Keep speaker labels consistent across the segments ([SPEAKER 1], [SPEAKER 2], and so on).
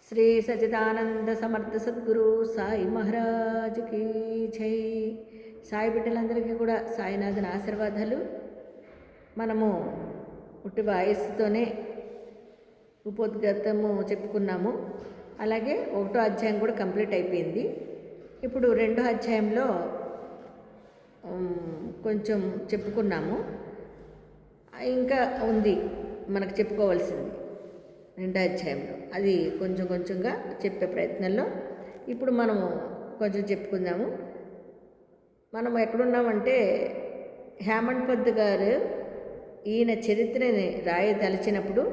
[SPEAKER 1] శ్రీ సచిదానంద సమర్థ సద్గురు సాయి మహారాజుకి జై. సాయి బిడ్డలందరికీ కూడా సాయినాథన్ ఆశీర్వాదాలు. మనము ఉట్టి వయస్సుతోనే ఉపోద్ఘాతము చెప్పుకున్నాము. అలాగే 1వ అధ్యాయం కూడా కంప్లీట్ అయిపోయింది. ఇప్పుడు 2వ అధ్యాయంలో కొంచెం చెప్పుకున్నాము. ఇంకా ఉంది మనకు చెప్పుకోవాల్సింది 2వ అధ్యాయంలో. అది కొంచెం కొంచెంగా చెప్పే ప్రయత్నంలో ఇప్పుడు మనము కొంచెం చెప్పుకుందాము. మనం ఎక్కడున్నామంటే హేమంత్ పంత్ గారు ఈయన చరిత్రని రాయదలిచినప్పుడు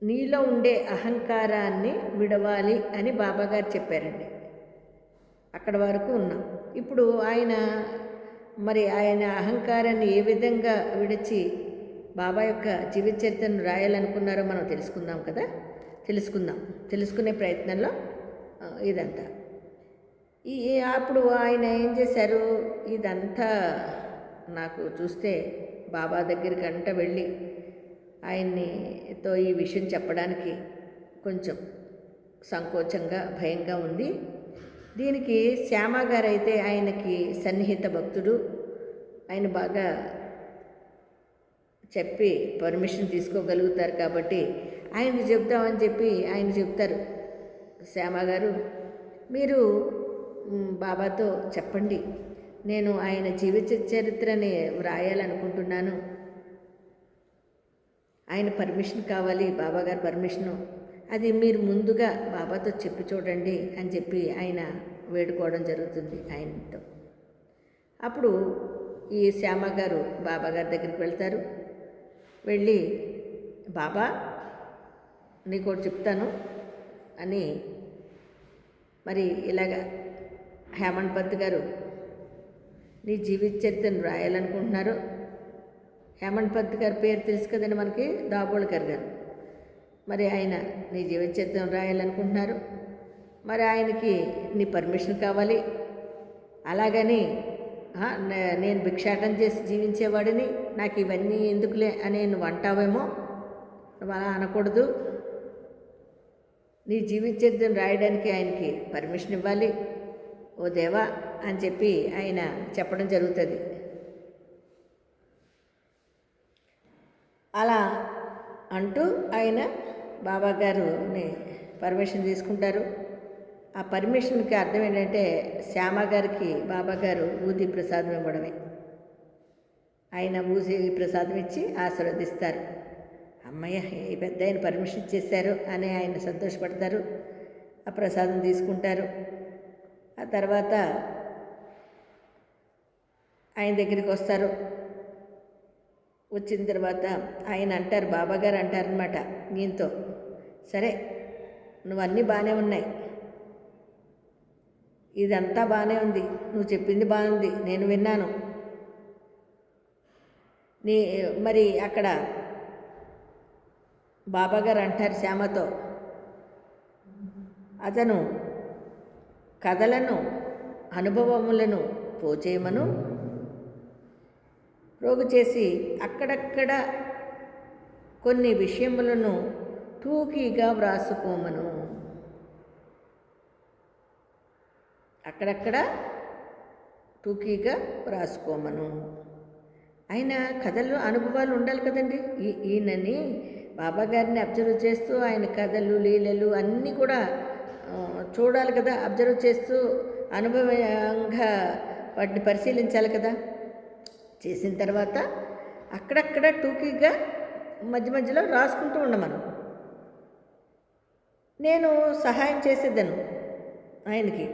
[SPEAKER 1] నీలో ఉండే అహంకారాన్ని విడవాలి అని బాబాగారు చెప్పారండి. అక్కడ వరకు ఉన్నాం. ఇప్పుడు ఆయన అహంకారాన్ని ఏ విధంగా విడిచి బాబా యొక్క జీవిత చరిత్రను రాయాలనుకున్నారో మనం తెలుసుకుందాం కదా. తెలుసుకునే ప్రయత్నంలో ఇదంతా అప్పుడు ఆయన ఏం చేశారు, ఇదంతా నాకు చూస్తే బాబా దగ్గరికి వెళ్ళి ఆయన్నితో ఈ విషయం చెప్పడానికి కొంచెం సంకోచంగా భయంగా ఉంది. దీనికి శ్యామ గారు అయితే ఆయనకి సన్నిహిత భక్తుడు. ఆయన బాగా చెప్పి పర్మిషన్ తీసుకోగలుగుతారు కాబట్టి ఆయనకి చెప్తామని చెప్పి ఆయన చెప్తారు. శ్యామ గారు, మీరు బాబాతో చెప్పండి, నేను ఆయన జీవిత చరిత్రని వ్రాయాలనుకుంటున్నాను, ఆయన పర్మిషన్ కావాలి, బాబాగారు పర్మిషను, అది మీరు ముందుగా బాబాతో చెప్పి చూడండి అని చెప్పి ఆయన వేడుకోవడం జరుగుతుంది ఆయనతో. అప్పుడు ఈ శ్యామ గారు బాబాగారి దగ్గరికి వెళ్తారు. వెళ్ళి, బాబా నీకోటి చెప్తాను అని మరి ఇలాగా హేమంత్ పంత్ గారు నీ జీవిత చరిత్రను రాయాలనుకుంటున్నారు. హేమంత్ పంత్ గారి పేరు తెలుసు కదండి మనకి, దాబోల్కర్ గారు. మరి ఆయన నీ జీవిత చరిత్రను రాయాలనుకుంటున్నారు. మరి ఆయనకి నీ పర్మిషన్ కావాలి. అలాగని నేను భిక్షాటం చేసి జీవించేవాడిని, నాకు ఇవన్నీ ఎందుకులే అని నువ్వు అంటావేమో, నువ్వు అలా అనకూడదు. నీ జీవిత చరిత్రను రాయడానికి ఆయనకి పర్మిషన్ ఇవ్వాలి ఓ దేవా అని చెప్పి ఆయన చెప్పడం జరుగుతుంది. అలా అంటూ ఆయన బాబాగారుని పర్మిషన్ తీసుకుంటారు. ఆ పర్మిషన్కి అర్థం ఏంటంటే శ్యామ గారికి బాబాగారు ఊది ప్రసాదం ఇవ్వడమే. ఆయన ఊది ప్రసాదం ఇచ్చి ఆశీర్వదిస్తారు. అమ్మయ్య, ఈ పెద్ద ఆయన పర్మిషన్ ఇచ్చేశారు అని ఆయన సంతోషపడతారు. ఆ ప్రసాదం తీసుకుంటారు. ఆ తర్వాత ఆయన దగ్గరికి వస్తారు. వచ్చిన తర్వాత ఆయన అంటారు, బాబాగారు అంటారనమాట ఈయనతో, సరే నువ్వు అన్నీ బాగానే ఉన్నాయి, ఇదంతా బాగానే ఉంది, నువ్వు చెప్పింది బాగుంది, నేను విన్నాను. మరి అక్కడ బాబాగారు అంటారు శ్యామతో, అతను కథలను అనుభవములను పోచేయమను, రోగు చేసి అక్కడక్కడ కొన్ని విషయములను టూకీగా వ్రాసుకోమను. అక్కడక్కడ టూకీగా వ్రాసుకోమను. ఆయన కథలు అనుభవాలు ఉండాలి కదండి. ఈయనని బాబాగారిని అబ్జర్వ్ చేస్తూ ఆయన కథలు లీలలు అన్నీ కూడా చూడాలి కదా. అబ్జర్వ్ చేస్తూ అనుభవంగా వాటిని పరిశీలించాలి కదా. చేసిన తర్వాత అక్కడక్కడ టూకీగా మధ్య మధ్యలో రాసుకుంటూ ఉండమను. నేను సహాయం చేసేదను, ఆయనకి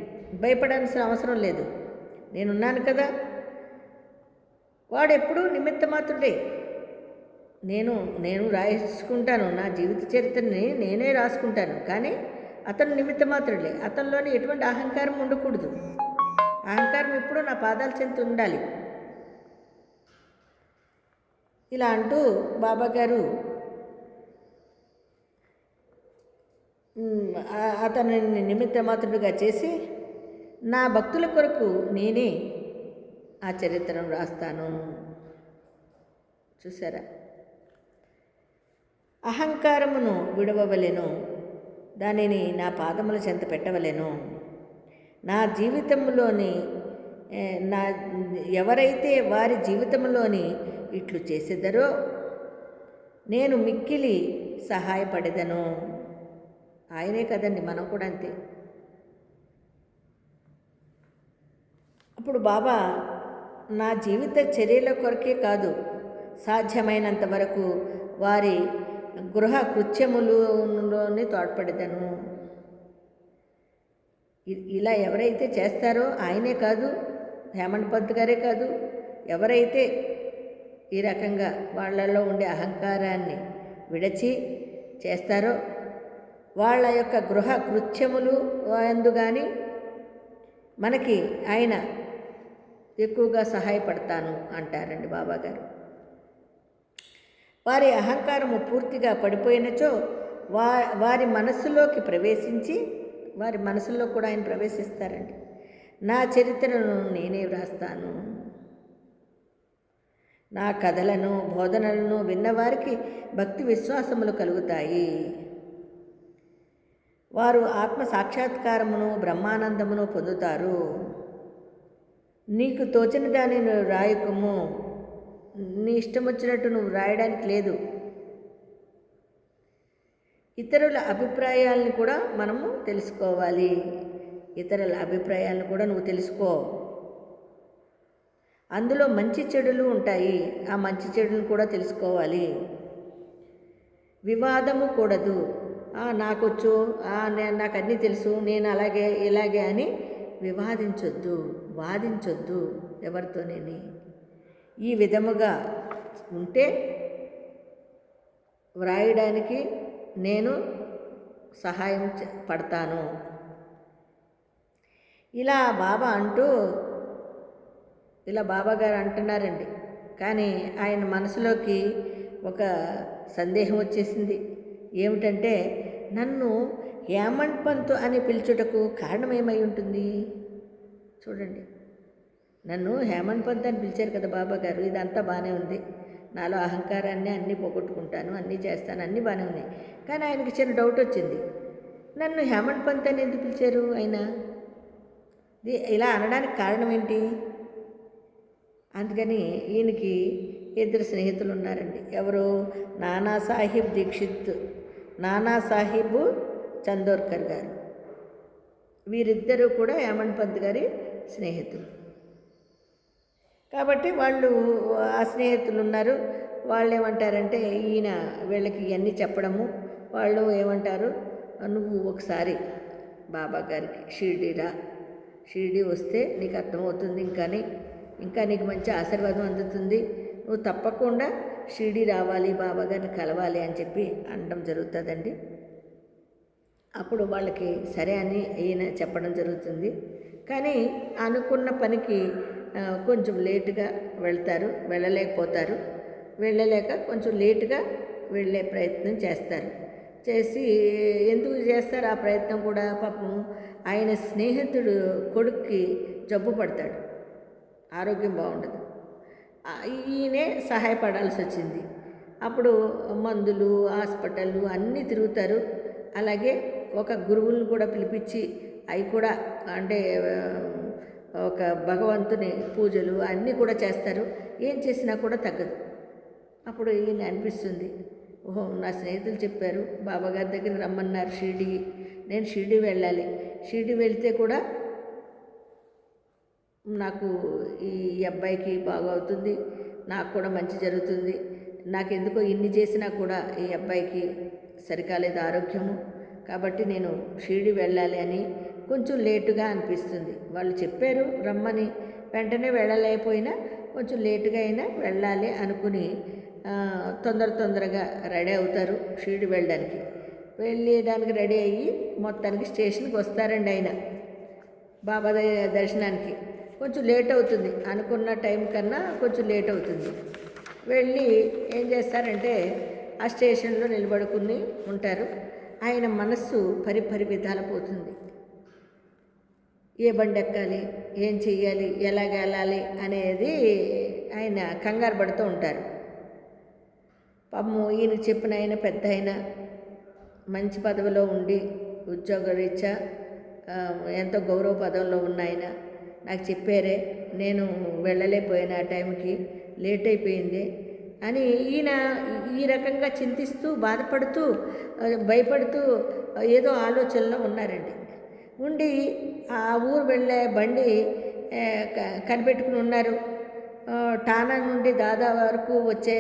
[SPEAKER 1] భయపడాల్సిన అవసరం లేదు, నేనున్నాను కదా. వాడెప్పుడూ నిమిత్త మాత్రుడే. నేను రాసుకుంటాను, నా జీవిత చరిత్రని నేనే రాసుకుంటాను, కానీ అతను నిమిత్త మాత్రుడే. అతనిలోని ఎటువంటి అహంకారం ఉండకూడదు. అహంకారం ఎప్పుడూ నా పాదాల చెంత ఉండాలి. ఇలా అంటూ బాబాగారు అతనిని నిమిత్త మాత్రుడిగా చేసి, నా భక్తుల కొరకు నేనే ఆ చరిత్రను రాస్తాను. చూసారా, అహంకారమును విడవవలెను, దానిని నా పాదముల చెంత పెట్టవలెను. నా జీవితంలోని నా ఎవరైతే వారి జీవితంలోని ఇట్లు చేసేదరో నేను మిక్కిలి సహాయపడేదను. ఆయనే కదండి, మనం కూడా అంతే. అప్పుడు బాబా నా జీవిత చర్యల కొరకే కాదు, సాధ్యమైనంత వరకు వారి గృహ కృత్యములోనే తోడ్పడేదను. ఇలా ఎవరైతే చేస్తారో ఆయనే కాదు, హేమంత్ పంత్ గారే కాదు, ఎవరైతే ఈ రకంగా వాళ్ళలో ఉండే అహంకారాన్ని విడచి చేస్తారో వాళ్ళ యొక్క గృహ కృత్యములు అందు కానీ మనకి ఆయన ఎక్కువగా సహాయపడతాను అంటారండి బాబాగారు. వారి అహంకారము పూర్తిగా పడిపోయినచో వారి మనస్సులోకి ప్రవేశించి వారి మనసుల్లో కూడా ఆయన ప్రవేశిస్తారండి. నా చరిత్రను నేనే వ్రాస్తాను. నా కథలను బోధనలను విన్నవారికి భక్తి విశ్వాసములు కలుగుతాయి. వారు ఆత్మ సాక్షాత్కారమును బ్రహ్మానందమును పొందుతారు. నీకు తోచిన దాన్ని నువ్వు రాయకము, నీ ఇష్టం వచ్చినట్టు నువ్వు రాయడానికి లేదు. ఇతరుల అభిప్రాయాలను కూడా మనము తెలుసుకోవాలి. ఇతరుల అభిప్రాయాలను కూడా నువ్వు తెలుసుకో. అందులో మంచి చెడులు ఉంటాయి, ఆ మంచి చెడులను కూడా తెలుసుకోవాలి. వివాదము కూడదు. నాకొచ్చు, నాకు అన్నీ తెలుసు, నేను అలాగే ఇలాగే అని వివాదించొద్దు, వాదించొద్దు ఎవరితోనేని. ఈ విధముగా ఉంటే వ్రాయడానికి నేను సహాయం పడతాను. ఇలా బాబాగారు అంటున్నారండి. కానీ ఆయన మనసులోకి ఒక సందేహం వచ్చేసింది. ఏమిటంటే, నన్ను హేమంత్ పంత్ అని పిలుచుటకు కారణమేమై ఉంటుంది? చూడండి, నన్ను హేమంత్ పంత్ అని పిలిచారు కదా బాబాగారు, ఇదంతా బాగానే ఉంది, నాలో అహంకారాన్ని అన్నీ పోగొట్టుకుంటాను, అన్నీ చేస్తాను, అన్నీ బాగానే ఉన్నాయి. కానీ ఆయనకి చిన్న డౌట్ వచ్చింది. నన్ను హేమంత్ పంత్ అని ఎందుకు పిలిచారు ఆయన? ఇలా అనడానికి కారణం ఏంటి? అందుకని ఈయనకి ఇద్దరు స్నేహితులు ఉన్నారండి. ఎవరు? నానా సాహిబ్ దీక్షిత్, నానా సాహిబ్ చందోర్కర్ గారు. వీరిద్దరూ కూడా హేమంత్ పంత్ గారి స్నేహితులు. కాబట్టి వాళ్ళు, ఆ స్నేహితులు ఉన్నారు. వాళ్ళు ఏమంటారంటే, ఈయన వీళ్ళకి ఇవన్నీ చెప్పడము, వాళ్ళు ఏమంటారు, నువ్వు ఒకసారి బాబా గారికి షిరిడీ వస్తే నీకు అర్థమవుతుంది, ఇంకా నీకు మంచి ఆశీర్వాదం అందుతుంది, నువ్వు తప్పకుండా షిరిడీ రావాలి, బాబా గారిని కలవాలి అని చెప్పి అనడం జరుగుతుందండి. అప్పుడు వాళ్ళకి సరే అని ఈయన చెప్పడం జరుగుతుంది. కానీ అనుకున్న పనికి కొంచెం లేటుగా వెళ్ళలేక కొంచెం లేటుగా వెళ్ళే ప్రయత్నం చేస్తారు. ఎందుకు చేస్తారు ఆ ప్రయత్నం కూడా? పాపం ఆయన స్నేహితుడు కొడుక్కి జబ్బు పడతాడు, ఆరోగ్యం బాగుండదు. ఈయనే సహాయపడాల్సి వచ్చింది. అప్పుడు మందులు, హాస్పిటళ్ళు అన్నీ తిరుగుతారు. అలాగే ఒక గురువులను కూడా పిలిపించి అవి కూడా అంటే ఒక భగవంతుని పూజలు అన్నీ కూడా చేస్తారు. ఏం చేసినా కూడా తగ్గదు. అప్పుడు ఈయన అనిపిస్తుంది, ఓహో, నా స్నేహితులు చెప్పారు, బాబాగారి దగ్గర రమ్మన్నారు షిరిడీకి, నేను షిరిడీ వెళ్ళాలి. షిరిడీ వెళ్తే కూడా నాకు ఈ అబ్బాయికి బాగవుతుంది, నాకు కూడా మంచి జరుగుతుంది. నాకెందుకో ఇన్ని చేసినా కూడా ఈ అబ్బాయికి సరికాలేదు ఆరోగ్యము, కాబట్టి నేను షిరిడీ వెళ్ళాలి అని కొంచెం లేటుగా అనిపిస్తుంది. వాళ్ళు చెప్పారు రమ్మని, వెంటనే వెళ్ళలేకపోయినా కొంచెం లేటుగా అయినా వెళ్ళాలి అనుకుని తొందరగా రెడీ అవుతారు షిరిడీ వెళ్ళడానికి రెడీ అయ్యి మొత్తానికి స్టేషన్కి వస్తారండి. ఆయన బాబా దర్శనానికి కొంచెం లేట్ అవుతుంది, అనుకున్న టైం కన్నా కొంచెం లేట్ అవుతుంది. వెళ్ళి ఏం చేస్తారంటే ఆ స్టేషన్లో నిలబడుకుని ఉంటారు. ఆయన మనస్సు పరిపరి విధాల పోతుంది. ఏ బండి ఎక్కాలి, ఏం చెయ్యాలి, ఎలాగ వెళ్ళాలి అనేది ఆయన కంగారు పడుతూ ఉంటారు. పాపము ఈయన చెప్పిన ఆయన పెద్ద ఆయన మంచి పదవిలో ఉండి ఉద్యోగరీత్యా ఎంతో గౌరవ పదంలో ఉన్న ఆయన నాకు చెప్పారే, నేను వెళ్ళలేకపోయిన ఆ టైంకి లేట్ అయిపోయింది అని ఈయన ఈ రకంగా చింతిస్తూ బాధపడుతూ భయపడుతూ ఏదో ఆలోచనలో ఉన్నారండి. ఉండి ఆ ఊరు వెళ్ళే బండి కనిపెట్టుకుని ఉన్నారు. టానా నుండి దాదా వరకు వచ్చే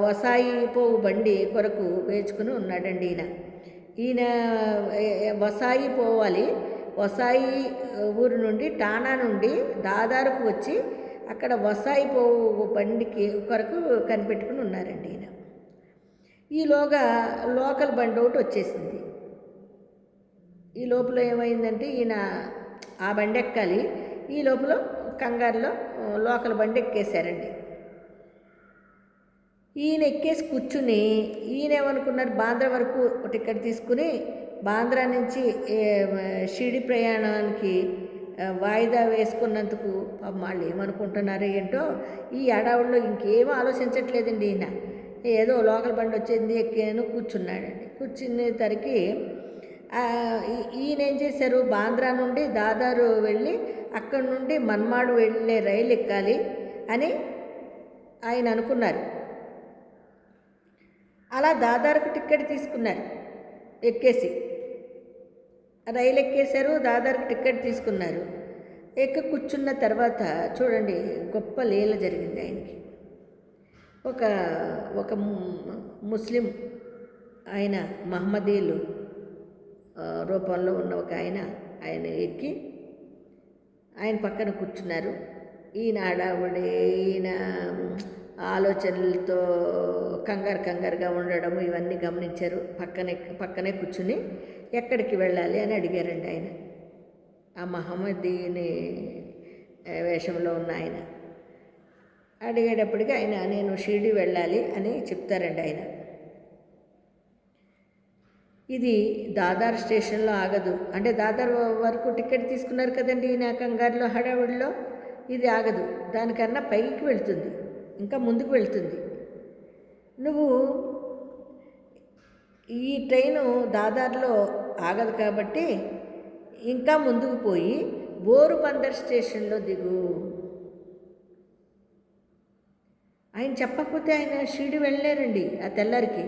[SPEAKER 1] వసాయి పోవు బండి కొరకు వేచుకుని ఉన్నాడండి ఈయన వసాయి పోవాలి. వసాయి ఊరు నుండి టానా నుండి దాదారుకు వచ్చి అక్కడ వసాయి పోవు బండికి కొరకు కనిపెట్టుకుని ఉన్నారండి ఈయన. ఈలోగా లోకల్ బండి ఒకటి వచ్చేసింది. ఈ లోపల ఏమైందంటే ఈయన ఆ బండి ఎక్కాలి, ఈ లోపల కంగారులో లోకల్ బండి ఎక్కేశారండి. ఈయన ఎక్కేసి కూర్చుని ఈయన ఏమనుకున్నారు, బాంద్రా వరకు టికెట్ తీసుకుని బాంద్రా నుంచి షిరిడి ప్రయాణానికి వాయిదా వేసుకున్నందుకు వాళ్ళు ఏమనుకుంటున్నారో ఏంటో ఈ అడవుల్లో ఇంకేం ఆలోచించట్లేదండి ఈయన. ఏదో లోకల్ బండి వచ్చింది ఎక్కాను కూర్చున్నాడండి. కూర్చునేసరికి ఈయన ఏం చేశారు, బాంద్రా నుండి దాదారు వెళ్ళి అక్కడి నుండి మన్మాడు వెళ్ళే రైలు ఎక్కాలి అని ఆయన అనుకున్నారు. అలా దాదారుకు టికెట్ తీసుకున్నారు, ఎక్కేసి రైలు ఎక్కేశారు, దాదారుకు టికెట్ తీసుకున్నారు. కూర్చున్న తర్వాత చూడండి గొప్ప లీల జరిగింది ఆయనకి. ఒక ముస్లిం ఆయన మహమ్మదీయులు రూపంలో ఉన్న ఒక ఆయన ఎక్కి ఆయన పక్కన కూర్చున్నారు. ఈయన ఆడావిడే, ఈయన ఆలోచనలతో కంగారుగా ఉండడం ఇవన్నీ గమనించారు. పక్కనే కూర్చుని ఎక్కడికి వెళ్ళాలి అని అడిగారండి ఆయన. ఆ మహమ్మదీని వేషంలో ఉన్న ఆయన అడిగేటప్పటికి నేను షిరిడి వెళ్ళాలి అని చెప్తారండి ఆయన. ఇది దాదార్ స్టేషన్లో ఆగదు, అంటే దాదార్ వరకు టికెట్ తీసుకున్నారు కదండి ఈయన కంగారులో హడావుడిలో. ఇది ఆగదు, దానికన్నా పైకి వెళ్తుంది, ఇంకా ముందుకు వెళ్తుంది. నువ్వు ఈ ట్రైను దాదార్లో ఆగదు కాబట్టి ఇంకా ముందుకు పోయి బోరుబందర్ స్టేషన్లో దిగు. ఆయన చెప్పకపోతే ఆయన షిరిడి వెళ్ళలేరండి ఆ తెల్లారికి.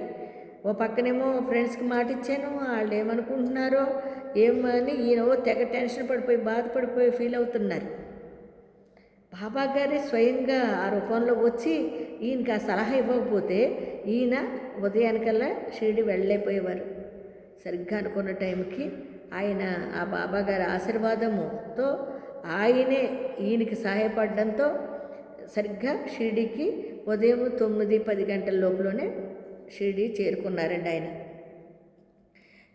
[SPEAKER 1] ఓ పక్కనేమో ఫ్రెండ్స్కి మాట ఇచ్చాను, వాళ్ళు ఏమనుకుంటున్నారో ఏమని ఈయన తెగ టెన్షన్ పడిపోయి బాధపడిపోయి ఫీల్ అవుతున్నారు. బాబా గారే స్వయంగా ఆ రూపంలో వచ్చి ఈయనకి ఆ సలహా ఇవ్వకపోతే ఈయన ఉదయానికల్లా షిరిడి వెళ్ళలేకపోయేవారు. సరిగ్గా అనుకున్న టైంకి ఆయన ఆ బాబా గారి ఆశీర్వాదముతో ఆయనే ఈయనకి సహాయపడడంతో సరిగ్గా షిరిడికి ఉదయం 9-10 గంటల లోపలనే షిరిడి చేరుకున్నారండి ఆయన.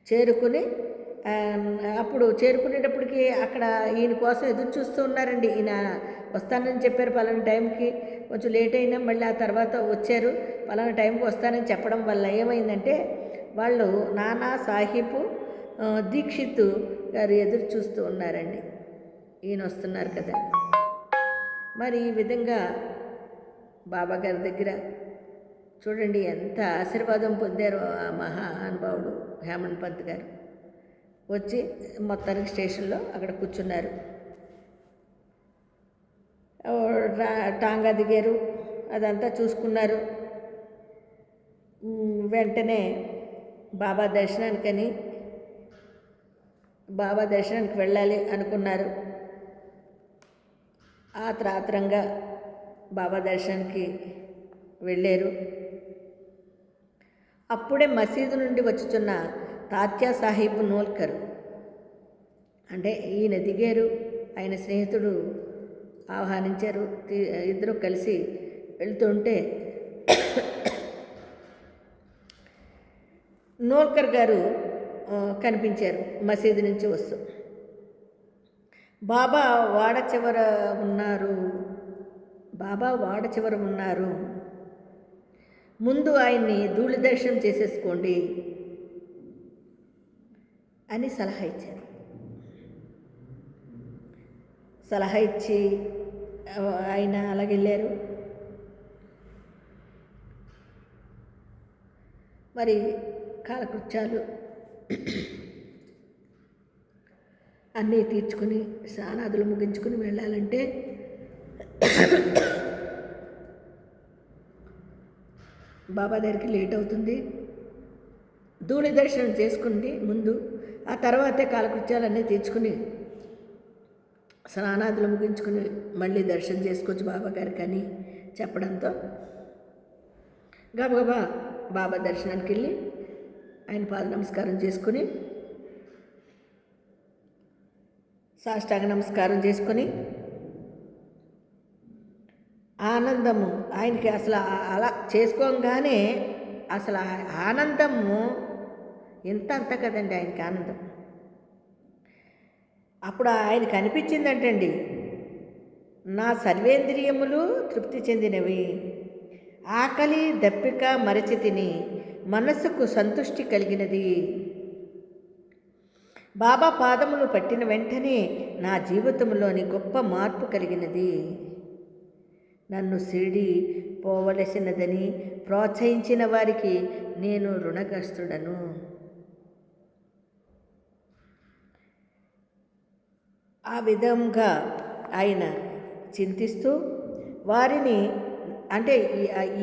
[SPEAKER 1] చేరుకుని అప్పుడు చేరుకునేటప్పటికి అక్కడ ఈయన కోసం ఎదురు చూస్తూ ఉన్నారండి. ఈయన వస్తానని చెప్పారు పలానా టైంకి, కొంచెం లేట్ అయినా మళ్ళీ ఆ తర్వాత వచ్చారు. పలానా టైంకి వస్తానని చెప్పడం వల్ల ఏమైందంటే వాళ్ళు నానా సాహిబ్ దీక్షిత్ గారు ఎదురు చూస్తూ ఉన్నారండి, ఈయన వస్తున్నారు కదా. మరి ఈ విధంగా బాబా గారి దగ్గర చూడండి ఎంత ఆశీర్వాదం పొందారో ఆ మహానుభావుడు హేమంత్ పంత్ గారు. వచ్చి మొత్తానికి స్టేషన్లో అక్కడ కూర్చున్నారు. టాంగా దిగారు, అదంతా చూసుకున్నారు. వెంటనే బాబా దర్శనానికి వెళ్ళాలి అనుకున్నారు. ఆత్రంగా బాబా దర్శనానికి వెళ్ళారు. అప్పుడే మసీదు నుండి వచ్చుచున్న తాత్యా సాహిబ్ నోల్కర్, అంటే ఈయన దిగారు, ఆయన స్నేహితుడు ఆహ్వానించారు. ఇద్దరు కలిసి వెళ్తుంటే నోల్కర్ గారు కనిపించారు మసీదు నుంచి వస్తూ. బాబా వాడ చివర ఉన్నారు, ముందు ఆయన్ని ధూళి దర్శనం చేసేసుకోండి అని సలహా ఇచ్చారు. సలహా ఇచ్చి ఆయన అలాగెళ్ళారు. మరి కాలకృత్యాలు అన్నీ తీర్చుకుని స్నానాదులు ముగించుకుని వెళ్ళాలంటే బాబా దగ్గరికి లేట్ అవుతుంది. ధూళి దర్శనం చేసుకుంది ముందు, ఆ తర్వాతే కాలకృత్యాలన్నీ తీర్చుకుని స్నానాదులు ముగించుకుని మళ్ళీ దర్శనం చేసుకోవచ్చు బాబా గారికి అని చెప్పడంతో గబగబా బాబా దర్శనానికి వెళ్ళి ఆయన పాద నమస్కారం చేసుకుని సాష్టాంగ నమస్కారం చేసుకొని ఆనందము ఆయనకి అసలు అలా చేసుకోగానే అసలు ఆనందము ఎంత అంత కదండి ఆయనకి ఆనందం. అప్పుడు ఆయనకి అనిపించిందంటండి, నా సర్వేంద్రియములు తృప్తి చెందినవి, ఆకలి దప్పిక మరచి తిని మనస్సుకు సంతుష్టి కలిగినది. బాబా పాదములు పట్టిన వెంటనే నా జీవితంలోని గొప్ప మార్పు కలిగినది. నన్ను షిరిడి పోవలసినదని ప్రోత్సహించిన వారికి నేను రుణగ్రస్తుడను. ఆ విధంగా ఆయన చింతిస్తూ వారిని అంటే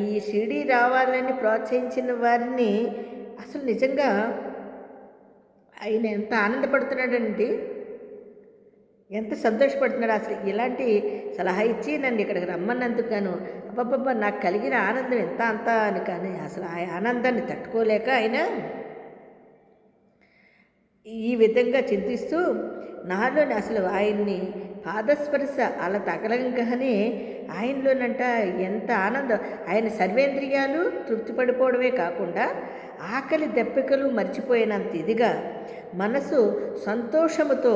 [SPEAKER 1] ఈ షిరిడి రావాలని ప్రోత్సహించిన వారిని అసలు నిజంగా ఆయన ఎంత ఆనందపడుతున్నాడండి, ఎంత సంతోషపడుతున్నాడు. అసలు ఇలాంటి సలహా ఇచ్చి నన్ను ఇక్కడికి రమ్మన్నందుకు గాను అబ్బబ్బబ్బా నాకు కలిగిన ఆనందం ఎంత అంత అని, కానీ అసలు ఆ ఆనందాన్ని తట్టుకోలేక ఆయన ఈ విధంగా చింతిస్తూ నాలోని అసలు ఆయన్ని పాదస్పర్శ అలా తగలంగానే ఆయనలోనంట ఎంత ఆనందం. ఆయన సర్వేంద్రియాలు తృప్తిపడిపోవడమే కాకుండా ఆకలి దప్పికలు మర్చిపోయినంత ఇదిగా మనసు సంతోషముతో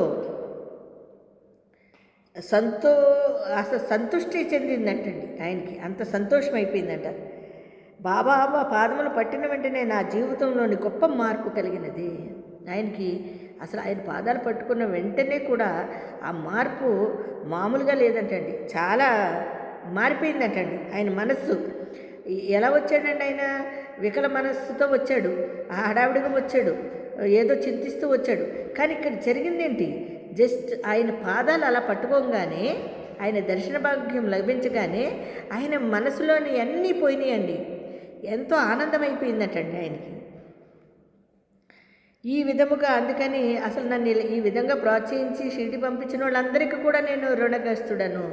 [SPEAKER 1] అసలు సంతుష్టి చెందిందంటండి. ఆయనకి అంత సంతోషం అయిపోయిందంట. బాబా పాదములు పట్టిన వెంటనే నా జీవితంలోని గొప్ప మార్పు కలిగినది. ఆయనకి అసలు ఆయన పాదాలు పట్టుకున్న వెంటనే కూడా ఆ మార్పు మామూలుగా లేదంటండి, చాలా మారిపోయిందంటండి. ఆయన మనస్సు ఎలా వచ్చాడండి, ఆయన వికల మనస్సుతో వచ్చాడు, హడావిడిగా వచ్చాడు, ఏదో చింతిస్తూ వచ్చాడు. కానీ ఇక్కడ జరిగిందేంటి, జస్ట్ ఆయన పాదాలు అలా పట్టుకోగానే, ఆయన దర్శన భాగ్యం లభించగానే ఆయన మనసులోని అన్నీ పోయినాయండి. ఎంతో ఆనందమైపోయిందటండి ఆయనకి. ఈ విధముగా అందుకని అసలు నన్ను ఈ విధంగా ప్రోత్సహించి షిరిడి పంపించిన వాళ్ళందరికీ కూడా నేను రుణగ్రస్తుడను,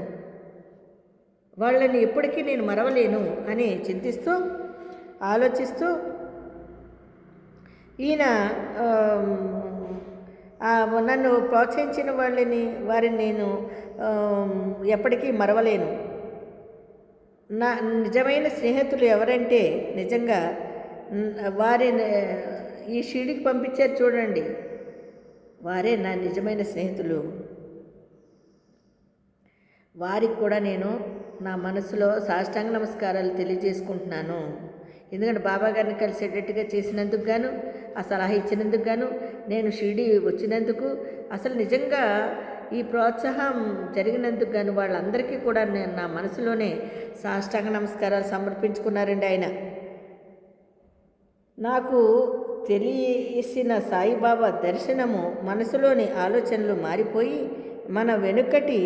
[SPEAKER 1] వాళ్ళని ఎప్పటికీ నేను మరవలేను అని చింతిస్తూ ఆలోచిస్తూ ఈయన నన్ను ప్రోత్సహించిన వారిని నేను ఎప్పటికీ మరవలేను. నా నిజమైన స్నేహితులు ఎవరంటే నిజంగా వారిని ఈ షిరిడికి పంపించారు చూడండి, వారే నా నిజమైన స్నేహితులు. వారికి కూడా నేను నా మనసులో సాష్టాంగ నమస్కారాలు తెలియజేసుకుంటున్నాను. ఎందుకంటే బాబా గారిని కలిసేటట్టుగా చేసినందుకు గాను, ఆ సలహా ఇచ్చినందుకు గాను, నేను షిరిడి వచ్చినందుకు, అసలు నిజంగా ఈ ప్రోత్సాహం జరిగినందుకు గాను వాళ్ళందరికీ కూడా నేను నా మనసులోనే సాష్టాంగ నమస్కారాలు సమర్పించుకున్నారండి. ఆయన నాకు తెలిసిన సాయిబాబా దర్శనము మనసులోని ఆలోచనలు మారిపోయి మన వెనుకటి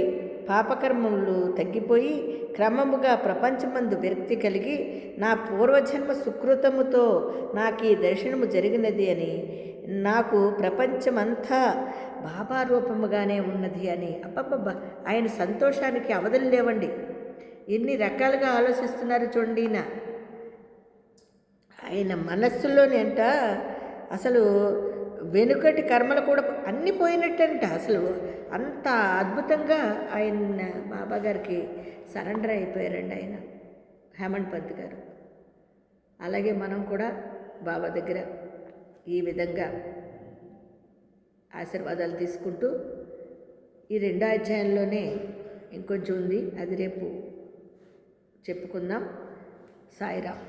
[SPEAKER 1] పాపకర్మలు తగ్గిపోయి క్రమముగా ప్రపంచమందు విరక్తి కలిగి నా పూర్వజన్మ సుకృతముతో నాకు ఈ దర్శనము జరిగినది అని, నాకు ప్రపంచమంతా బాబా రూపముగానే ఉన్నది అని. అబ్బబ్బబ్బా, ఆయన సంతోషానికి అవధులు లేవండి. ఎన్ని రకాలుగా ఆలోచిస్తున్నారు చూడండి. ఆయన మనస్సులోని అంట అసలు వెనుకటి కర్మలు కూడా అన్నీ పోయినట్టంట. అసలు అంత అద్భుతంగా ఆయన బాబా గారికి సరెండర్ అయిపోయారండి ఆయన హేమంత్ పంత్ గారు. అలాగే మనం కూడా బాబా దగ్గర ఈ విధంగా ఆశీర్వాదాలు తీసుకుంటూ ఈ 2వ అధ్యాయంలోనే ఇంకొంచెం ఉంది, అది రేపు చెప్పుకుందాం. సాయిరామ్.